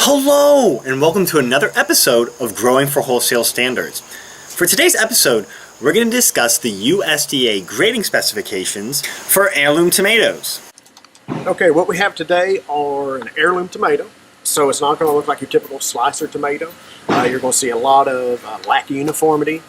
Hello, and welcome to another episode of Growing for Wholesale Standards. For today's episode, we're going to discuss the USDA grading specifications for heirloom tomatoes. Okay, what we have today are an heirloom tomato. So it's not going to look like your typical slicer tomato. You're going to see a lot of lack of uniformity,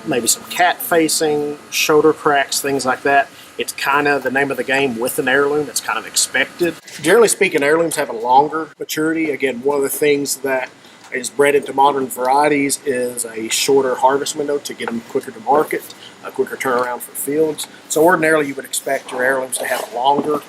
maybe some cat facing, shoulder cracks, things like that. It's kind of the name of the game with an heirloom. It's kind of expected. Generally speaking, heirlooms have a longer maturity. Again, one of the things that is bred into modern varieties is a shorter harvest window to get them quicker to market, a quicker turnaround for fields. So ordinarily you would expect your heirlooms to have a longer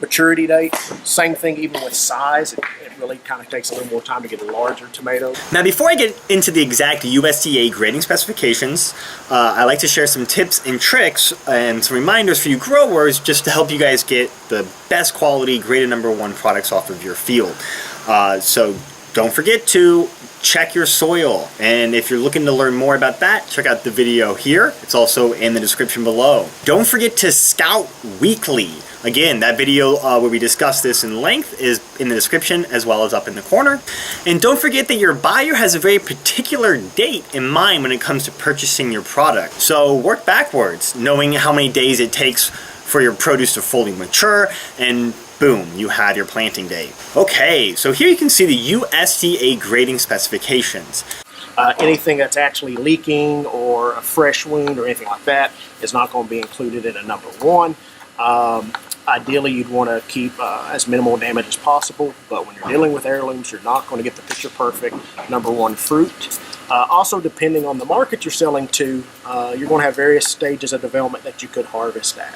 maturity date. Same thing even with size. It really kind of takes a little more time to get a larger tomato. Now, before I get into the exact USDA grading specifications, I like to share some tips and tricks and some reminders for you growers just to help you guys get the best quality graded #1 products off of your field. So don't forget to check your soil, and if you're looking to learn more about that, check out the video here. It's also in the description below. Don't forget to scout weekly. Again, that video where we discuss this in length is in the description as well as up in the corner. And don't forget that your buyer has a very particular date in mind when it comes to purchasing your product. So work backwards, knowing how many days it takes for your produce to fully mature, and boom, you have your planting date. Okay, so here you can see the USDA grading specifications. Anything that's actually leaking or a fresh wound or anything like that is not going to be included in a #1. Ideally, you'd want to keep as minimal damage as possible, but when you're dealing with heirlooms, you're not going to get the picture perfect #1 fruit. Also, depending on the market you're selling to, you're going to have various stages of development that you could harvest at.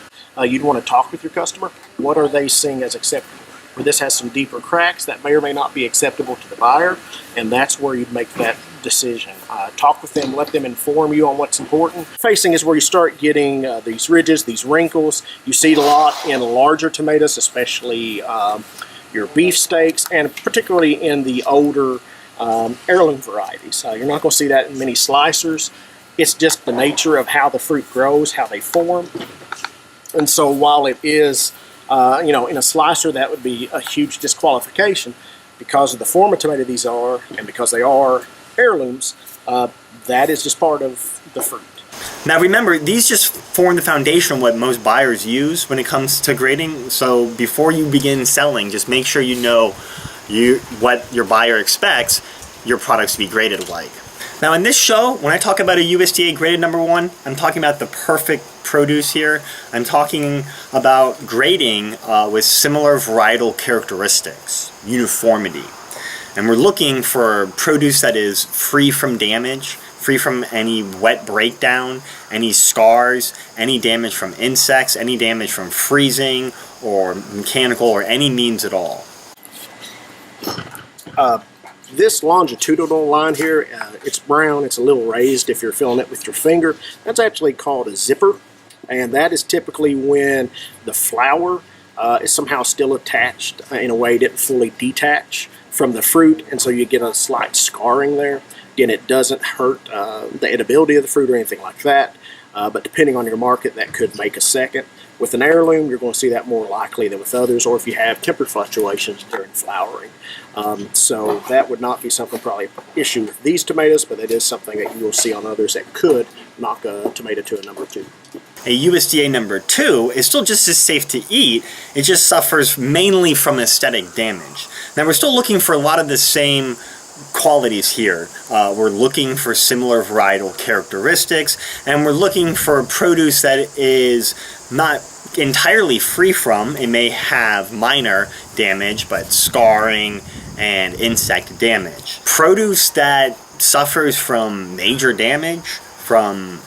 You'd want to talk with your customer. What are they seeing as acceptable? Where this has some deeper cracks, that may or may not be acceptable to the buyer, and that's where you'd make that decision. Talk with them, let them inform you on what's important. Facing is where you start getting these ridges, these wrinkles. You see it a lot in larger tomatoes, especially your beefsteaks, and particularly in the older heirloom varieties. You're not going to see that in many slicers. It's just the nature of how the fruit grows, how they form. And so while it is, in a slicer, that would be a huge disqualification because of the form of tomato these are, and because they are heirlooms, that is just part of the fruit. Now remember, these just form the foundation of what most buyers use when it comes to grading. So before you begin selling, just make sure you know what your buyer expects your products to be graded like. Now in this show, when I talk about a USDA graded #1, I'm talking about the perfect produce here. I'm talking about grading with similar varietal characteristics, uniformity. And we're looking for produce that is free from damage, free from any wet breakdown, any scars, any damage from insects, any damage from freezing or mechanical or any means at all. This longitudinal line here, it's brown, it's a little raised if you're feeling it with your finger. That's actually called a zipper, and that is typically when the flower is somehow still attached in a way it didn't fully detach from the fruit, and so you get a slight scarring there. Again, it doesn't hurt the edibility of the fruit or anything like that, but depending on your market, that could make a second. With an heirloom, you're going to see that more likely than with others, or if you have temperature fluctuations during flowering. So that would not be something probably an issue with these tomatoes, but it is something that you will see on others that could knock a tomato to a #2. A USDA #2 is still just as safe to eat, it just suffers mainly from aesthetic damage. Now we're still looking for a lot of the same qualities here. We're looking for similar varietal characteristics, and we're looking for produce that is not entirely free from. It may have minor damage, but scarring and insect damage. Produce that suffers from major damage, from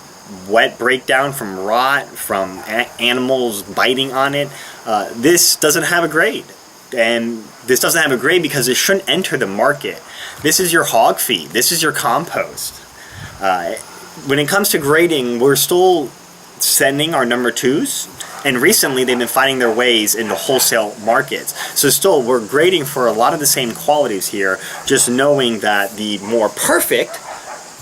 wet breakdown, from rot, from animals biting on it, this doesn't have a grade. And this doesn't have a grade because it shouldn't enter the market. This is your hog feed. This is your compost. When it comes to grading, we're still sending our #2s, and recently they've been finding their ways into wholesale markets. So still, we're grading for a lot of the same qualities here, just knowing that the more perfect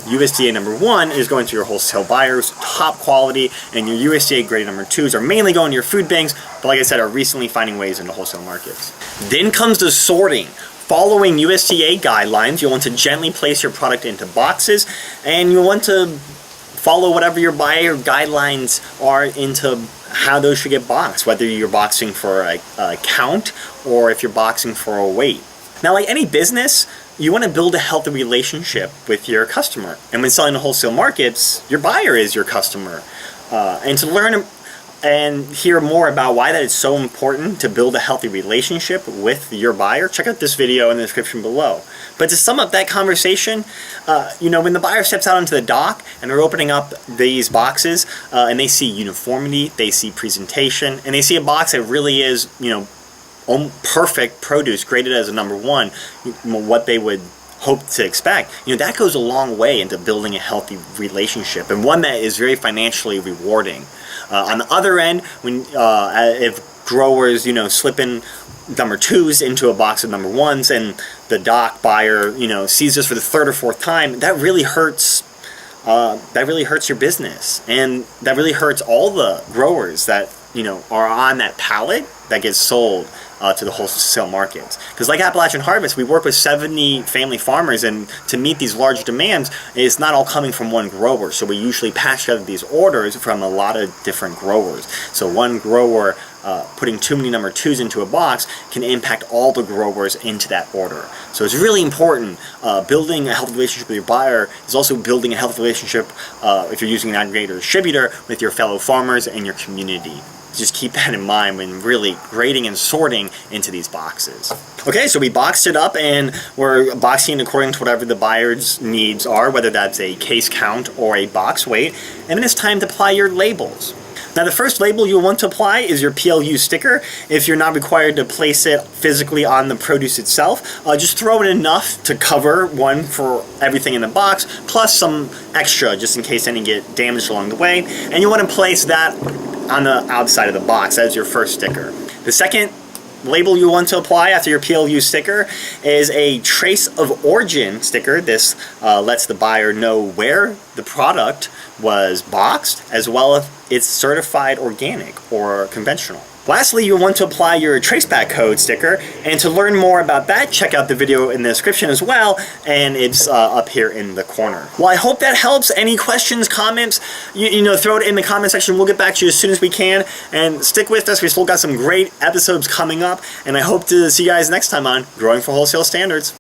USDA number 1 is going to your wholesale buyers, top quality, and your USDA grade number 2s are mainly going to your food banks, but like I said, are recently finding ways into wholesale markets. Then comes the sorting. Following USDA guidelines, you'll want to gently place your product into boxes, and you'll want to follow whatever your buyer guidelines are into how those should get boxed, whether you're boxing for a count or if you're boxing for a weight. Now, like any business, you want to build a healthy relationship with your customer. And when selling to wholesale markets, your buyer is your customer. And to learn and hear more about why that is so important to build a healthy relationship with your buyer, check out this video in the description below. But to sum up that conversation, when the buyer steps out onto the dock and they're opening up these boxes and they see uniformity, they see presentation, and they see a box that really is, perfect produce, graded as a number 1, what they would hope to expect, that goes a long way into building a healthy relationship, and one that is very financially rewarding. On the other end, when if growers, slip in number 2s into a box of number 1s, and the dock buyer, sees this for the 3rd or 4th time, that really hurts. That really hurts your business, and that really hurts all the growers that are on that pallet that gets sold to the wholesale markets. Because like Appalachian Harvest, we work with 70 family farmers, and to meet these large demands, it's not all coming from one grower. So we usually patch together these orders from a lot of different growers. So one grower putting too many number 2s into a box can impact all the growers into that order. So it's really important. Building a healthy relationship with your buyer is also building a healthy relationship, if you're using an aggregator or distributor, with your fellow farmers and your community. Just keep that in mind when really grading and sorting into these boxes. Okay, so we boxed it up, and we're boxing according to whatever the buyer's needs are, whether that's a case count or a box weight, and then it's time to apply your labels. Now, the first label you'll want to apply is your PLU sticker. If you're not required to place it physically on the produce itself, just throw in enough to cover one for everything in the box, plus some extra just in case any get damaged along the way. And you want to place that on the outside of the box. That is your first sticker. The second label you want to apply after your PLU sticker is a trace of origin sticker. This lets the buyer know where the product was boxed, as well as it's certified organic or conventional. Lastly, you'll want to apply your traceback code sticker, and to learn more about that, check out the video in the description as well, and it's up here in the corner. Well, I hope that helps. Any questions, comments, throw it in the comment section. We'll get back to you as soon as we can, and stick with us. We still got some great episodes coming up, and I hope to see you guys next time on Growing for Wholesale Standards.